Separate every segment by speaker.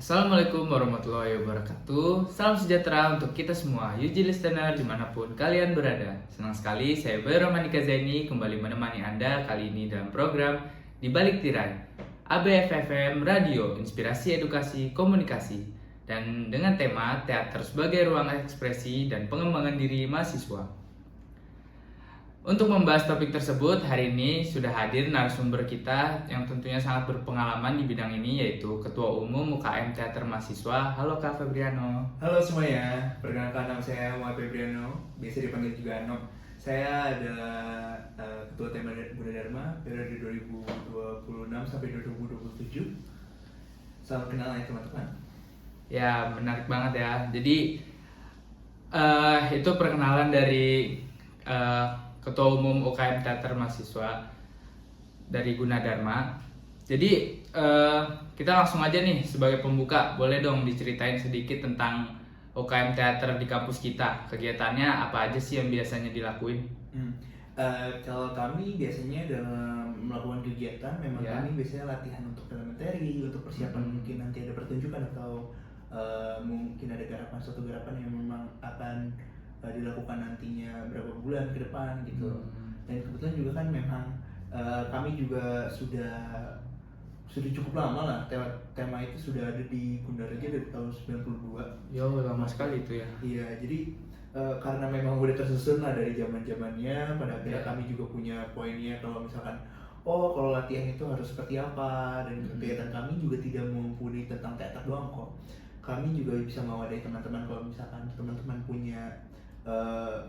Speaker 1: Assalamualaikum warahmatullahi wabarakatuh. Salam sejahtera untuk kita semua, Yuji listener dimanapun kalian berada. Senang sekali saya Boy Romanika Zaini kembali menemani Anda kali ini dalam program Di Balik Tirai ABFFM Radio, Inspirasi Edukasi Komunikasi. Dan dengan tema teater sebagai ruang ekspresi dan pengembangan diri mahasiswa. Untuk membahas topik tersebut, hari ini sudah hadir narasumber kita yang tentunya sangat berpengalaman di bidang ini, yaitu Ketua Umum UKM Teater Mahasiswa. Halo Kak Febriano.
Speaker 2: Halo semuanya, perkenalkan nama saya Muhammad Febriano, biasa dipanggil juga Ano. Saya adalah Ketua Tema Gunadarma periode 2026 sampai 2027. Salam kenal ya teman-teman.
Speaker 1: Ya, menarik banget ya. Jadi itu perkenalan dari Ketua Umum UKM Teater Mahasiswa dari Gunadarma. Jadi kita langsung aja nih sebagai pembuka, boleh dong diceritain sedikit tentang UKM Teater di kampus kita. Kegiatannya apa aja sih yang biasanya dilakuin?
Speaker 2: Kalau kami biasanya dalam melakukan kegiatan, memang kami biasanya latihan untuk elementary, untuk persiapan mungkin nanti ada pertunjukan atau mungkin ada suatu garapan yang memang akan dilakukan nantinya berapa bulan ke depan gitu. Dan kebetulan juga kan memang kami juga sudah cukup lama lah, tema itu sudah ada di Gundar aja dari tahun 92.
Speaker 1: Yo, lama sekali itu ya.
Speaker 2: Iya, jadi karena memang udah tersusun lah dari zaman-zamannya, pada akhirnya kami juga punya poinnya kalau misalkan kalau latihan itu harus seperti apa, dan kegiatan kami juga tidak mumpuni tentang teater doang kok. Kami juga bisa mewadahi teman-teman kalau misalkan teman-teman punya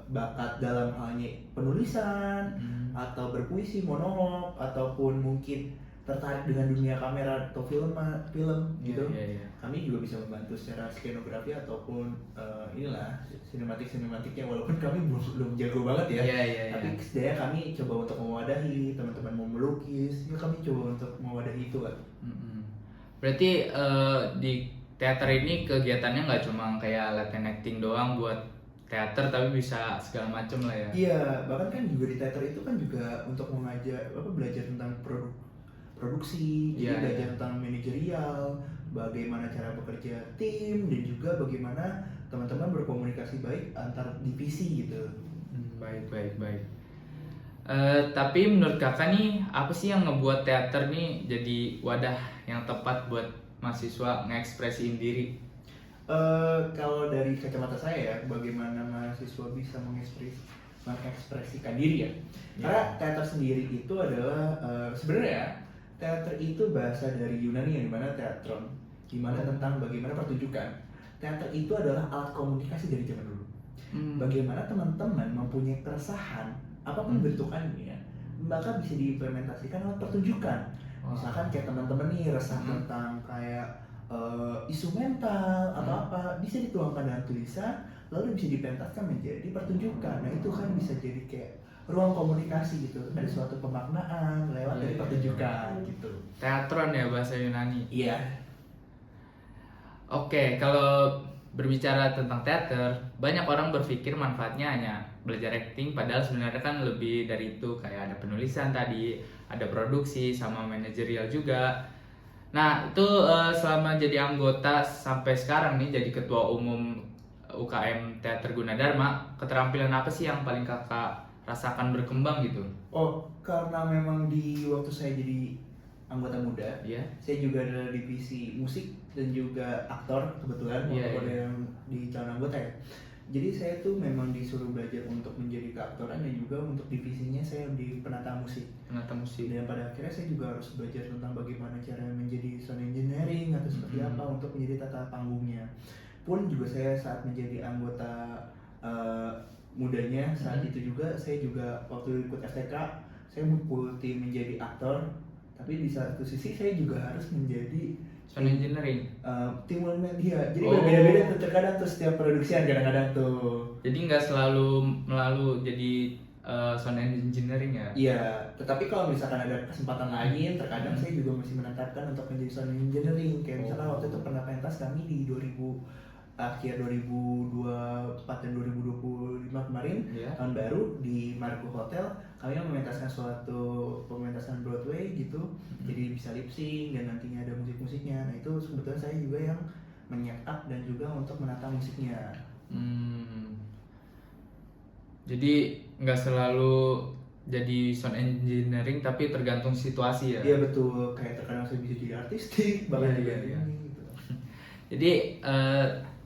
Speaker 2: bakat dalam halnya penulisan atau berpuisi, monolog, ataupun mungkin tertarik dengan dunia kamera atau film gitu. Kami juga bisa membantu secara skenografi ataupun sinematiknya, walaupun kami belum jago banget ya. Tapi setidaknya kami coba untuk mewadahi teman-teman mau melukis, ya kami coba untuk mewadahi itu kan.
Speaker 1: Berarti di teater ini kegiatannya nggak cuma kayak latihan acting doang buat teater, tapi bisa segala macam lah ya.
Speaker 2: Iya, bahkan kan juga di teater itu kan juga untuk belajar tentang produksi, jadi belajar tentang manajerial, bagaimana cara bekerja tim, dan juga bagaimana teman-teman berkomunikasi baik antar divisi gitu.
Speaker 1: Baik. Tapi menurut kakak nih, apa sih yang ngebuat teater nih jadi wadah yang tepat buat mahasiswa ngekspresiin diri?
Speaker 2: Kalau dari kacamata saya ya, bagaimana mahasiswa bisa mengekspresikan diri ya. Karena teater sendiri itu adalah sebenarnya teater itu bahasa dari Yunani yang dimana teatron, dimana tentang bagaimana pertunjukan. Teater itu adalah alat komunikasi dari zaman dulu. Bagaimana teman-teman mempunyai keresahan apapun bentukannya, maka bisa diimplementasikan lewat pertunjukan. Misalkan kayak teman-teman nih resah tentang kayak isu mental atau apa, bisa dituangkan dalam tulisan lalu bisa dipentaskan menjadi pertunjukan. Nah itu kan bisa jadi kayak ruang komunikasi gitu, ada suatu pemaknaan lewat dari pertunjukan gitu.
Speaker 1: Teatron ya bahasa Yunani.
Speaker 2: Iya.
Speaker 1: Oke, kalau berbicara tentang teater, banyak orang berpikir manfaatnya hanya belajar acting, padahal sebenarnya kan lebih dari itu, kayak ada penulisan tadi, ada produksi sama manajerial juga. Nah itu selama jadi anggota sampai sekarang nih jadi ketua umum UKM Teater Gunadarma, keterampilan apa sih yang paling kakak rasakan berkembang gitu?
Speaker 2: Karena memang di waktu saya jadi anggota muda, saya juga ada divisi musik dan juga aktor kebetulan, yang di calon anggota ya. Jadi saya tuh memang disuruh belajar untuk menjadi keaktoran dan juga untuk divisinya saya di penata musik. Dan pada akhirnya saya juga harus belajar tentang bagaimana cara menjadi sound engineering atau seperti apa untuk menjadi tata panggungnya. Pun juga saya saat menjadi anggota mudanya saat itu juga, saya juga waktu ikut FTK saya mengikuti menjadi aktor, tapi di satu sisi saya juga harus menjadi
Speaker 1: sound engineering,
Speaker 2: tim media. Jadi berbeda-beda tuh, terkadang tuh setiap produksian kadang-kadang tuh.
Speaker 1: Jadi nggak selalu jadi sound engineering ya?
Speaker 2: Iya, tetapi kalau misalkan ada kesempatan lain, terkadang saya juga masih menetapkan untuk menjadi sound engineering. Kayak misalkan waktu itu pernah pentas kami di akhir 2024 dan 2025 kemarin,
Speaker 1: Iya.
Speaker 2: tahun baru di Margo Hotel kami mementaskan suatu pementasan Broadway gitu. Jadi bisa lip sync dan nantinya ada musik-musiknya. Nah itu sebetulnya saya juga yang menyetup dan juga untuk menata musiknya.
Speaker 1: Jadi nggak selalu jadi sound engineering tapi tergantung situasi ya.
Speaker 2: Iya betul, kayak terkadang saya bisa jadi artistik, bahkan
Speaker 1: Iya,
Speaker 2: juga
Speaker 1: iya.
Speaker 2: ini gitu.
Speaker 1: Jadi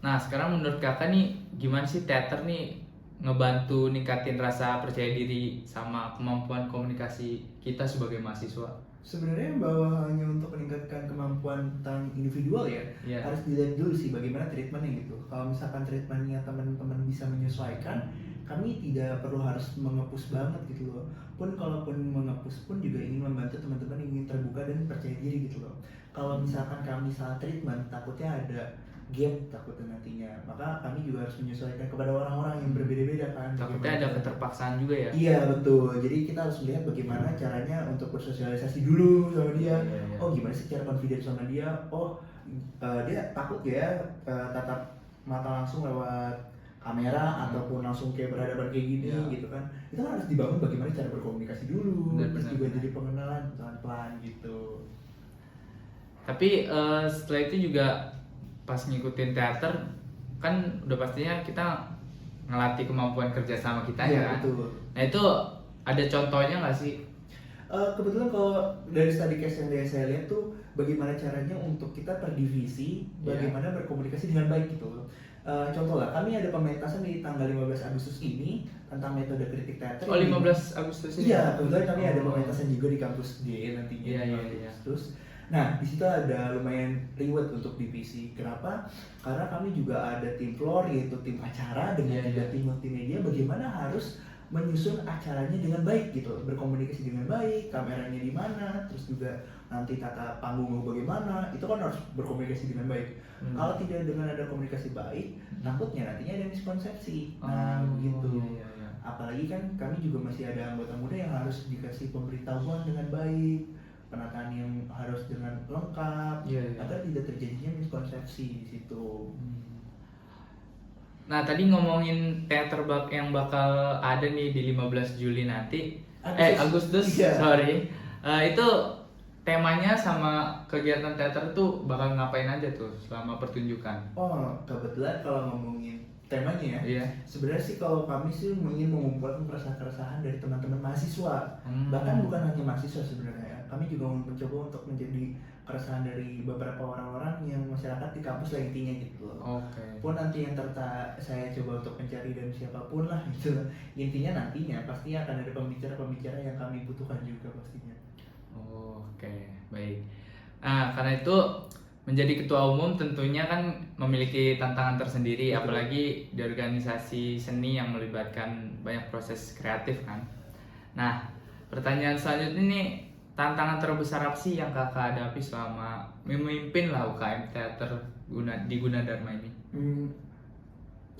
Speaker 1: nah sekarang menurut kakak nih gimana sih teater nih ngebantu ningkatin rasa percaya diri sama kemampuan komunikasi kita sebagai mahasiswa?
Speaker 2: Sebenarnya bahwa hanya untuk meningkatkan kemampuan tentang individual ya,
Speaker 1: Iya.
Speaker 2: harus dilihat dulu sih bagaimana treatmentnya gitu. Kalau misalkan treatmentnya teman-teman bisa menyesuaikan, kami tidak perlu harus mengepus banget gitu loh. Pun kalaupun mengepus pun juga ingin membantu teman-teman yang ingin terbuka dan percaya diri gitu loh. Kalau misalkan kami salah treatment, takutnya ada gap takutnya nantinya. Maka kami juga harus menyesuaikan kepada orang-orang yang berbeda-beda kan.
Speaker 1: Takutnya ada keterpaksaan juga ya.
Speaker 2: Iya betul, jadi kita harus lihat bagaimana caranya untuk bersosialisasi dulu sama dia.
Speaker 1: Iya.
Speaker 2: Oh gimana sih cara confident sama dia? Oh dia takut ya tatap mata langsung lewat kamera ataupun langsung kayak berhadapan kayak gini
Speaker 1: Iya.
Speaker 2: gitu kan. Itu kan harus dibangun bagaimana cara berkomunikasi dulu, terus
Speaker 1: Benar.
Speaker 2: juga jadi pengenalan pelan-pelan gitu.
Speaker 1: Tapi setelah itu juga pas ngikutin teater kan udah pastinya kita ngelatih kemampuan kerja sama kita
Speaker 2: Iya,
Speaker 1: ya kan.
Speaker 2: betul.
Speaker 1: Nah itu ada contohnya nggak sih?
Speaker 2: Kebetulan kalau dari study case yang saya lihat tuh bagaimana caranya untuk kita per divisi bagaimana berkomunikasi dengan baik gitu loh. Contoh lah, kami ada pementasan di tanggal 15 Agustus ini tentang metode kritik teater.
Speaker 1: Oh 15 Agustus ini?
Speaker 2: Iya, kebetulan kami ada
Speaker 1: Oh.
Speaker 2: pementasan juga di kampus D nantinya
Speaker 1: Iya,
Speaker 2: di
Speaker 1: iya,
Speaker 2: 15
Speaker 1: iya.
Speaker 2: Agustus. Nah, di situ ada lumayan reward untuk divisi. Kenapa? Karena kami juga ada tim floor yaitu tim acara dengan
Speaker 1: Iya,
Speaker 2: juga
Speaker 1: iya.
Speaker 2: tim multimedia bagaimana harus menyusun acaranya dengan baik gitu, berkomunikasi dengan baik, kameranya di mana, terus juga nanti tata panggung bagaimana, itu kan harus berkomunikasi dengan baik. Kalau tidak dengan ada komunikasi baik, takutnya nantinya ada miskonsepsi. Nah, begitu.
Speaker 1: Iya.
Speaker 2: Apalagi kan kami juga masih ada anggota muda yang harus dikasih pemberitahuan dengan baik, penataan yang harus dengan lengkap,
Speaker 1: Iya.
Speaker 2: agar tidak terjadinya miskonsepsi di situ.
Speaker 1: Nah tadi ngomongin teater yang bakal ada nih di 15 Juli nanti. Agustus,
Speaker 2: Iya.
Speaker 1: sorry. Itu temanya sama kegiatan teater tuh bakal ngapain aja tuh selama pertunjukan?
Speaker 2: Oh, kebetulan kalau ngomongin temanya ya,
Speaker 1: Iya.
Speaker 2: sebenarnya sih kalau kami sih ingin mengumpulkan keresahan-keresahan dari teman-teman mahasiswa. Bahkan bukan hanya mahasiswa sebenarnya ya. Kami juga mencoba untuk menjadi keresahan dari beberapa orang-orang yang masyarakat di kampus lah intinya gitu loh.
Speaker 1: Oke.
Speaker 2: Pun nanti yang saya coba untuk mencari dan siapapun lah gitu. Intinya nantinya pasti akan ada pembicara-pembicara yang kami butuhkan juga pastinya.
Speaker 1: Oke, baik. Nah, karena itu menjadi ketua umum tentunya kan memiliki tantangan tersendiri,
Speaker 2: Betul.
Speaker 1: apalagi di organisasi seni yang melibatkan banyak proses kreatif kan. Nah, pertanyaan selanjutnya nih, tantangan terbesar apa sih yang kakak hadapi selama memimpin lah UKM teater di Gunadarma ini?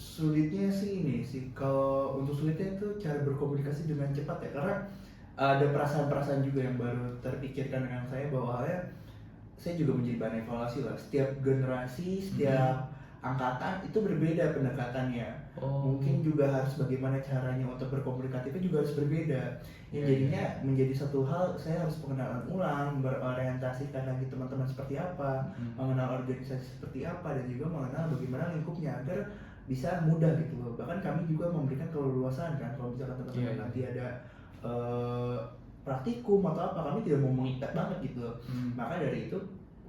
Speaker 2: Sulitnya sih ini sih, kalau untuk sulitnya itu cara berkomunikasi dengan cepat ya, karena ada perasaan-perasaan juga yang baru terpikirkan dengan saya bahwa saya juga menjadi bahan evaluasi lah. Setiap generasi, setiap angkatan itu berbeda pendekatannya. Mungkin juga harus bagaimana caranya untuk berkomunikatifnya juga harus berbeda. Yang jadinya menjadi satu hal, saya harus pengenalan ulang, berorientasikan lagi teman-teman seperti apa, mengenal organisasi seperti apa, dan juga mengenal bagaimana lingkupnya agar bisa mudah gitu loh. Bahkan kami juga memberikan keleluasaan kan, kalau misalkan teman-teman nanti ada praktikum atau apa, kami tidak mau mengikat banget gitu loh. Maka dari itu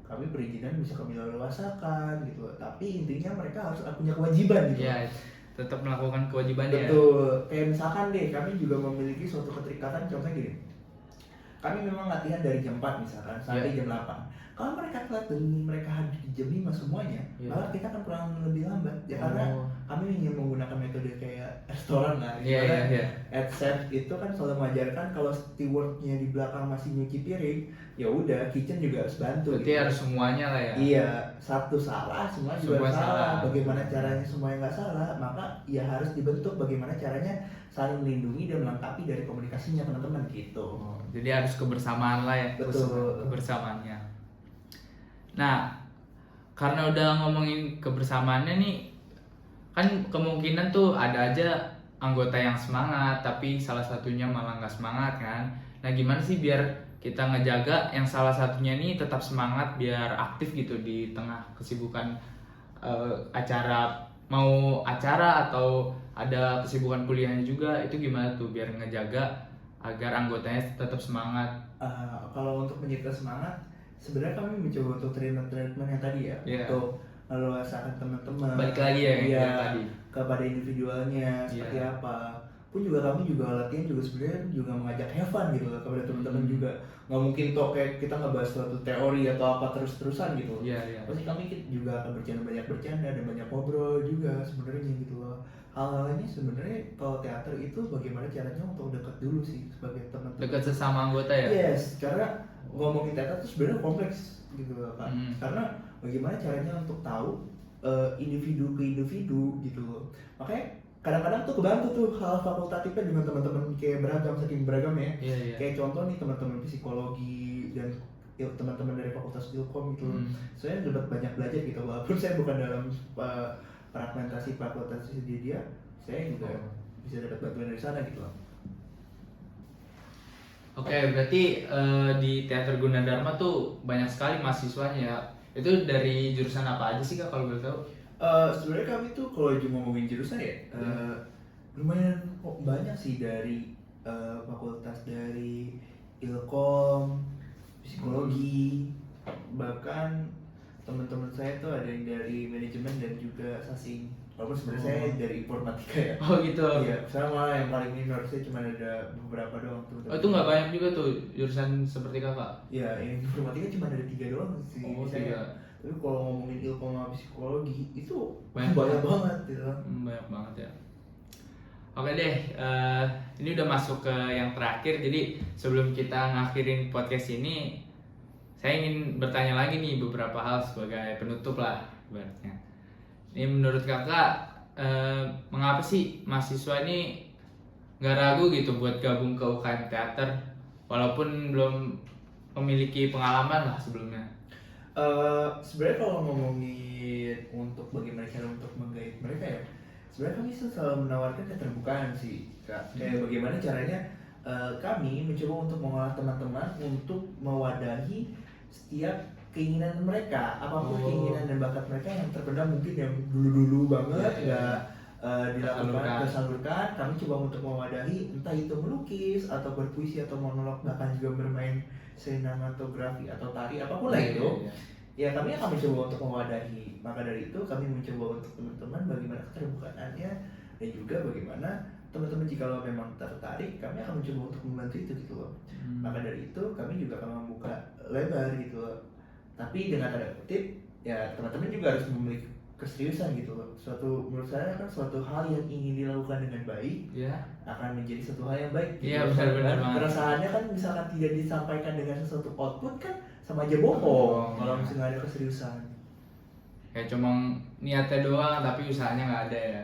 Speaker 2: kami perizinan bisa kami leluasakan gitu loh. Tapi intinya mereka harus punya kewajiban gitu.
Speaker 1: Iya, tetap melakukan kewajibannya.
Speaker 2: Betul. Kayak misalkan deh, kami juga memiliki suatu keterikatan, contohnya gini. Kami memang latihan dari jam 4 misalkan sampai jam 8. Kalau mereka telat dan mereka hadir di jam 5 semuanya, maka kita akan pulang lebih lambat. Ya karena kami ingin menggunakan metode kayak restoran lah.
Speaker 1: Iya.
Speaker 2: At chef itu kan selalu mengajarkan kalau stewardnya di belakang masih nyuci piring, ya udah kitchen juga harus bantu.
Speaker 1: Berarti harus semuanya lah ya.
Speaker 2: Iya, satu salah, semua juga
Speaker 1: Semua
Speaker 2: salah.
Speaker 1: salah.
Speaker 2: Bagaimana caranya semuanya nggak salah, maka ya harus dibentuk bagaimana caranya saling melindungi dan melengkapi dari komunikasinya teman-teman gitu.
Speaker 1: Jadi harus kebersamaan lah ya.
Speaker 2: Betul.
Speaker 1: Kebersamaannya. Nah, karena udah ngomongin kebersamaannya nih, kan kemungkinan tuh ada aja anggota yang semangat tapi salah satunya malah nggak semangat kan. Nah gimana sih biar kita ngejaga yang salah satunya nih tetap semangat biar aktif gitu di tengah kesibukan acara, mau acara atau ada kesibukan kuliahnya juga, itu gimana tuh biar ngejaga agar anggotanya tetap semangat?
Speaker 2: Kalau untuk menjaga semangat, sebenarnya kami mencoba untuk treatment yang tadi ya,
Speaker 1: Iya.
Speaker 2: untuk melewasakan teman-teman.
Speaker 1: Balik lagi ya,
Speaker 2: Iya,
Speaker 1: yang tadi.
Speaker 2: kepada individualnya seperti
Speaker 1: Iya.
Speaker 2: apa. Pun juga kami juga latihan juga sebenarnya juga mengajak have fun gitu loh kepada teman-teman juga. Nggak mungkin toh kayak kita ngebahas suatu teori atau apa terus-terusan gitu.
Speaker 1: Iya, iya.
Speaker 2: Pasti kami juga akan banyak bercanda dan banyak ngobrol juga sebenarnya gitu loh. Hal-hal ini sebenarnya kalau teater itu bagaimana caranya untuk dekat dulu sih sebagai teman-teman.
Speaker 1: Dekat sesama anggota ya?
Speaker 2: Yes, karena ngomongin teater itu sebenarnya kompleks gitu loh kan. Karena bagaimana caranya untuk tahu individu ke individu gitu loh. Makanya kadang-kadang tuh kebantu tuh hal fakultatifnya dengan teman-teman kayak beragam, saking beragam ya.
Speaker 1: Iya, iya.
Speaker 2: Kayak contoh nih teman-teman psikologi dan teman-teman dari fakultas ilkom gitu. Saya dapat banyak belajar gitu, walaupun saya bukan dalam fragmentasi fakultas di dia, saya juga bisa dapat bantuan dari sana gitu loh.
Speaker 1: Oke, berarti di Teater Gunadarma tuh banyak sekali mahasiswanya ya. Itu dari jurusan apa aja sih Kak kalau boleh tahu?
Speaker 2: Sebenarnya kami tuh kalau cuma ngomongin jurusan ya, lumayan banyak sih dari fakultas dari ilkom, psikologi, bahkan teman-teman saya tuh ada yang dari manajemen dan juga sasing. Walaupun sebenarnya saya dari informatika ya.
Speaker 1: Oh gitu.
Speaker 2: Iya, sama yang paling minor saya cuma ada beberapa doang tuh.
Speaker 1: Oh itu nggak banyak juga tuh jurusan seperti Kakak?
Speaker 2: Iya, yang informatika cuma ada 3 doang sih.
Speaker 1: Oh,
Speaker 2: saya.
Speaker 1: 3.
Speaker 2: Tapi kalau ngomongin ilkom sama psikologi itu
Speaker 1: Banyak
Speaker 2: banget gitu.
Speaker 1: Banyak banget ya. Oke deh, ini udah masuk ke yang terakhir. Jadi sebelum kita ngakhirin podcast ini, saya ingin bertanya lagi nih beberapa hal sebagai penutup lah ibaratnya. Ini menurut Kakak, mengapa sih mahasiswa ini nggak ragu gitu buat gabung ke UKM Teater walaupun belum memiliki pengalaman lah sebelumnya?
Speaker 2: Sebenarnya kalau ngomongin untuk bagaimana cara untuk menggait mereka ya, sebenarnya kami selalu menawarkan keterbukaan sih Kak. Kayak bagaimana caranya kami mencoba untuk mengolah teman-teman untuk mewadahi setiap keinginan mereka, apapun keinginan dan bakat mereka yang terpendam mungkin yang dulu-dulu banget nggak dilakukan, tersalurkan. Kami coba untuk mewadahi, entah itu melukis atau berpuisi atau monolog, bahkan juga bermain sinematografi atau tari, apapun lah itu. Ya kami akan mencoba untuk mewadahi. Maka dari itu kami mencoba untuk teman-teman bagaimana keterbukaannya dan juga bagaimana teman-teman jika memang tertarik, kami akan mencoba untuk membantu itu gitu loh. Maka dari itu kami juga akan membuka lebar gitu loh. Tapi dengan tanda kutip, ya teman-teman juga harus memiliki keseriusan gitu loh. Menurut saya kan suatu hal yang ingin dilakukan dengan baik akan menjadi suatu hal yang baik.
Speaker 1: Iya benar-benar.
Speaker 2: Keresahannya kan misalkan tidak disampaikan dengan sesuatu output kan sama aja bohong kalau misalnya ada keseriusan.
Speaker 1: Kayak cuma niatnya doang tapi usahanya nggak ada ya.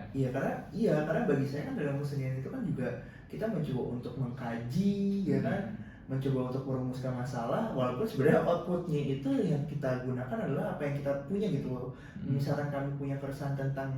Speaker 2: Karena bagi saya kan dalam kesenian itu kan juga kita mencoba untuk mengkaji ya kan, mencoba untuk merumuskan masalah, walaupun sebenarnya outputnya itu yang kita gunakan adalah apa yang kita punya gitu loh. Misalkan kami punya keresahan tentang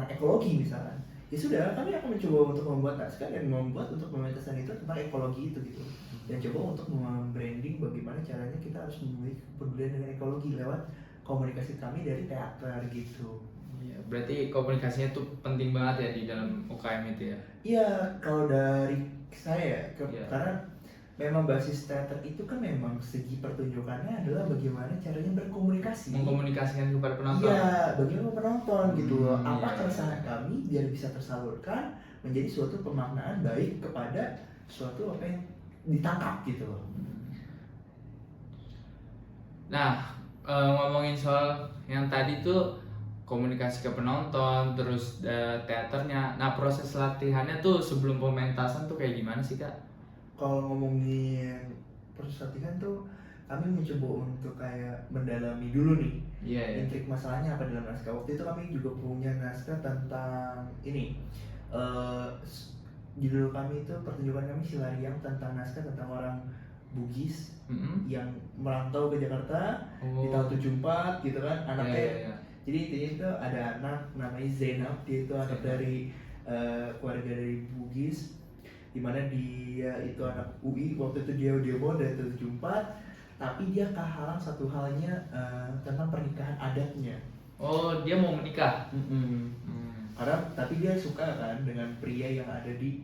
Speaker 2: ekologi misalkan, ya sudah kami akan mencoba untuk membuat naskah dan membuat untuk pementasan itu tentang ekologi itu gitu, dan coba untuk membranding bagaimana caranya kita harus memiliki kepedulian dengan ekologi lewat komunikasi kami dari teater gitu.
Speaker 1: Iya, berarti komunikasinya tuh penting banget ya di dalam UKM itu ya?
Speaker 2: Iya, kalau dari saya karena memang basis teater itu kan memang segi pertunjukannya adalah bagaimana caranya berkomunikasi,
Speaker 1: mengkomunikasikan kepada penonton.
Speaker 2: Iya, bagaimana penonton gitu loh. Apa keresahan kami biar bisa tersalurkan menjadi suatu pemaknaan baik kepada suatu apa yang ditangkap gitu loh.
Speaker 1: Nah, ngomongin soal yang tadi tuh komunikasi ke penonton, terus teaternya. Nah, proses latihannya tuh sebelum pementasan tuh kayak gimana sih Kak?
Speaker 2: Kalau ngomongin proses latihan tuh kami mencoba untuk kayak mendalami dulu nih intrik masalahnya apa dalam naskah. Waktu itu kami juga punya naskah tentang ini, judul kami itu pertunjukan kami Silariang, tentang naskah tentang orang Bugis yang merantau ke Jakarta di tahun 74 gitu kan, anaknya Jadi intinya itu ada anak namanya Zainab, dia itu anak dari keluarga dari Bugis, dimana dia itu anak UI. Waktu itu dia demo dari 74, tapi dia kehalang satu halnya tentang pernikahan adatnya.
Speaker 1: Oh, dia mau menikah.
Speaker 2: Karena tapi dia suka kan dengan pria yang ada di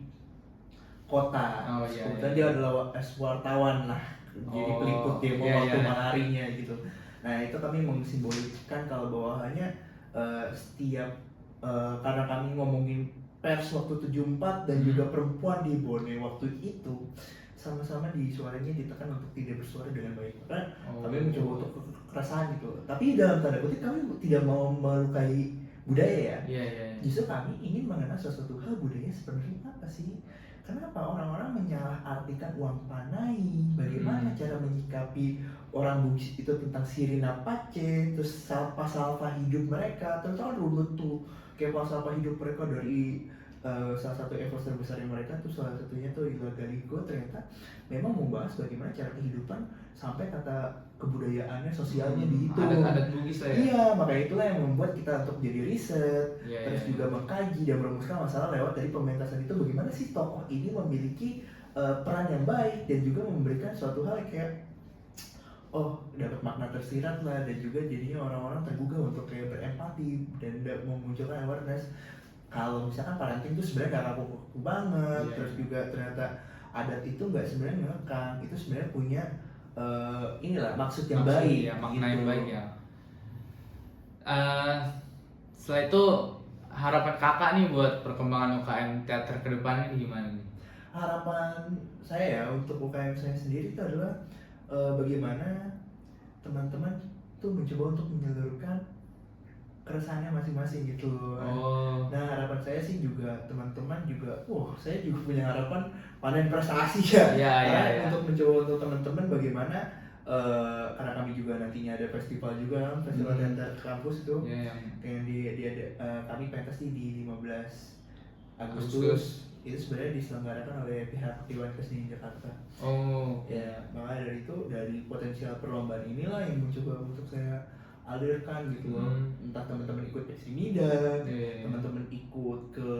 Speaker 2: kota.
Speaker 1: Oh, iya,
Speaker 2: Kebetulan
Speaker 1: iya.
Speaker 2: dia adalah wartawan lah, jadi
Speaker 1: Oh,
Speaker 2: peliput demo
Speaker 1: iya,
Speaker 2: waktu
Speaker 1: iya.
Speaker 2: malarinya gitu. Nah itu kami mensimbolkan kalau bahwanya setiap karena kami ngomongin pers waktu 74 dan juga perempuan di Bone waktu itu, sama-sama suaranya ditekan untuk tidak bersuara dengan baik. Karena kami mencoba untuk kekerasan gitu. Tapi dalam tanda kutip kami tidak mau melukai budaya ya.
Speaker 1: Iya, iya.
Speaker 2: Justru kami ingin mengenal sesuatu hal budaya sebenarnya apa sih? Kenapa orang-orang menyalahartikan uang panai? Bagaimana cara menyikapi orang Bugis itu tentang Sirina Pace, terus salva hidup mereka, terutama runut tuh kayak salva hidup mereka dari salah satu efforts terbesar yang mereka tuh salah satunya tuh Ilha Galigo, ternyata memang membahas bagaimana cara kehidupan sampai kata kebudayaannya, sosialnya di itu.
Speaker 1: Adat Bugis lah ya.
Speaker 2: Iya, makanya itulah yang membuat kita untuk jadi riset,
Speaker 1: Iya,
Speaker 2: terus
Speaker 1: iya.
Speaker 2: juga mengkaji dan merumuskan masalah lewat dari pementasan itu, bagaimana sih tokoh ini memiliki peran yang baik dan juga memberikan suatu hal yang kayak dapat makna tersirat lah, dan juga jadinya orang-orang tergugah untuk kayak berempati dan memunculkan awareness kalau misalkan parenting itu sebenarnya nggak kaku-kaku banget.
Speaker 1: Iya.
Speaker 2: Terus juga ternyata adat itu nggak sebenarnya ngekang, itu sebenarnya punya inilah maksud yang baik,
Speaker 1: ya, makna yang
Speaker 2: gitu.
Speaker 1: baik ya. Setelah itu harapan kakak nih buat perkembangan UKM teater ke depan ini gimana nih?
Speaker 2: Harapan saya ya untuk UKM saya sendiri itu adalah bagaimana teman-teman tuh mencoba untuk menyalurkan keresahannya masing-masing gitu.
Speaker 1: Oh.
Speaker 2: Nah harapan saya sih juga teman-teman juga, saya juga punya harapan panen prestasi ya.
Speaker 1: Iya,
Speaker 2: Karena
Speaker 1: iya.
Speaker 2: untuk mencoba untuk teman-teman bagaimana karena kami juga nantinya ada festival juga, festival teater kampus itu.
Speaker 1: Iya, yang
Speaker 2: Yang kami pentas di 15 Agustus. Itu sebenarnya diselenggarakan oleh pihak Dewan Kesenian Jakarta.
Speaker 1: Oh.
Speaker 2: Ya, makanya dari potensial perlombaan inilah yang mencoba untuk saya alirkan gitu loh. Entah teman-teman ikut Pesimidan, teman-teman ikut ke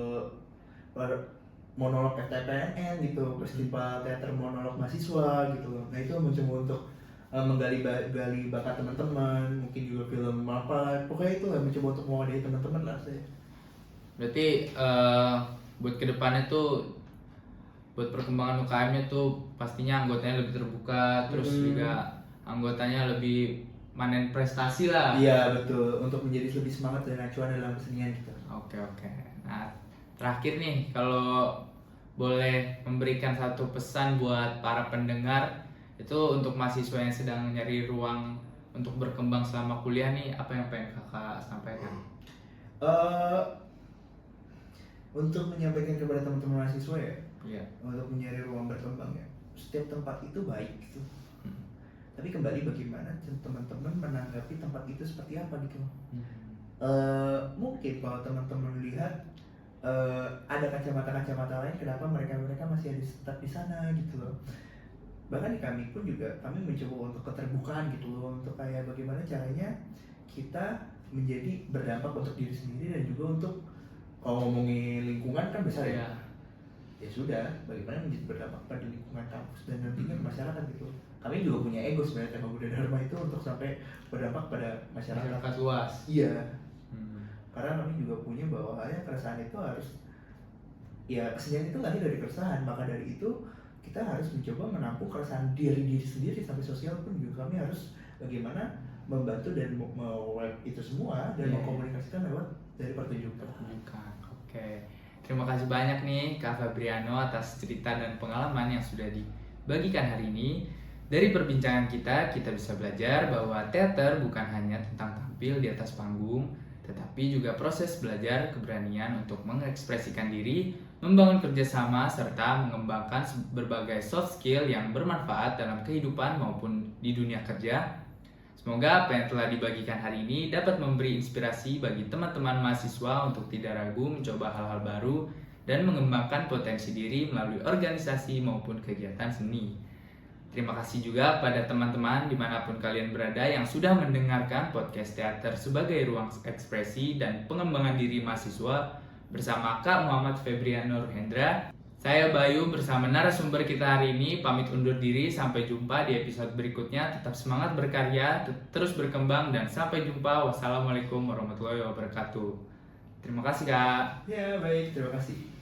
Speaker 2: monolog FTPNN gitu, festival teater monolog mahasiswa gitu loh. Nah itu mencoba untuk menggali bakat teman-teman, mungkin juga film apa, pokoknya itu lah mencoba untuk mewadahi teman-teman lah saya.
Speaker 1: Berarti buat kedepannya tuh, buat perkembangan UKM-nya tuh pastinya anggotanya lebih terbuka, terus juga anggotanya lebih manen prestasi lah.
Speaker 2: Iya betul, untuk menjadi lebih semangat dan acuan dalam kesenian gitu.
Speaker 1: Oke. Nah terakhir nih, kalau boleh memberikan satu pesan buat para pendengar itu untuk mahasiswa yang sedang nyari ruang untuk berkembang selama kuliah nih, apa yang pengen kakak sampaikan?
Speaker 2: Untuk menyampaikan kepada teman-teman mahasiswa ya, untuk mencari ruang berkembang ya, setiap tempat itu baik gitu. Tapi kembali bagaimana teman-teman menanggapi tempat itu seperti apa gitu. Mungkin kalau teman-teman lihat ada kacamata lain, kenapa mereka masih ada tetap di sana gitu loh. Bahkan di kami pun juga kami mencoba untuk keterbukaan gitu loh, untuk kayak bagaimana caranya kita menjadi berdampak untuk diri sendiri dan juga untuk, kalau ngomongin lingkungan kan besar ya. Ya sudah, bagaimana menjadi berdampak pada lingkungan kampus dan nantinya ke masyarakat gitu. Kami juga punya ego sebenarnya Tema Buddha Dharma itu untuk sampai berdampak pada masyarakat
Speaker 1: luas.
Speaker 2: Iya. Karena kami juga punya bahwa keresahan itu harus, ya kesenian itu lahir dari keresahan, maka dari itu kita harus mencoba menampung keresahan diri sendiri sampai sosial pun juga kami harus bagaimana membantu dan meweb itu semua dan mengkomunikasikan lewat dari pertunjukan.
Speaker 1: Oke. Terima kasih banyak nih Kak Fabriano atas cerita dan pengalaman yang sudah dibagikan hari ini. Dari perbincangan kita bisa belajar bahwa teater bukan hanya tentang tampil di atas panggung, tetapi juga proses belajar keberanian untuk mengekspresikan diri, membangun kerjasama, serta mengembangkan berbagai soft skill yang bermanfaat dalam kehidupan maupun di dunia kerja. Semoga apa yang telah dibagikan hari ini dapat memberi inspirasi bagi teman-teman mahasiswa untuk tidak ragu mencoba hal-hal baru dan mengembangkan potensi diri melalui organisasi maupun kegiatan seni. Terima kasih juga pada teman-teman dimanapun kalian berada yang sudah mendengarkan podcast teater sebagai ruang ekspresi dan pengembangan diri mahasiswa bersama Kak Muhammad Febriano Hendra. Saya Bayu bersama narasumber kita hari ini pamit undur diri, sampai jumpa di episode berikutnya. Tetap semangat berkarya, terus berkembang, dan sampai jumpa. Wassalamualaikum warahmatullahi wabarakatuh. Terima kasih Kak.
Speaker 2: Ya baik, terima kasih.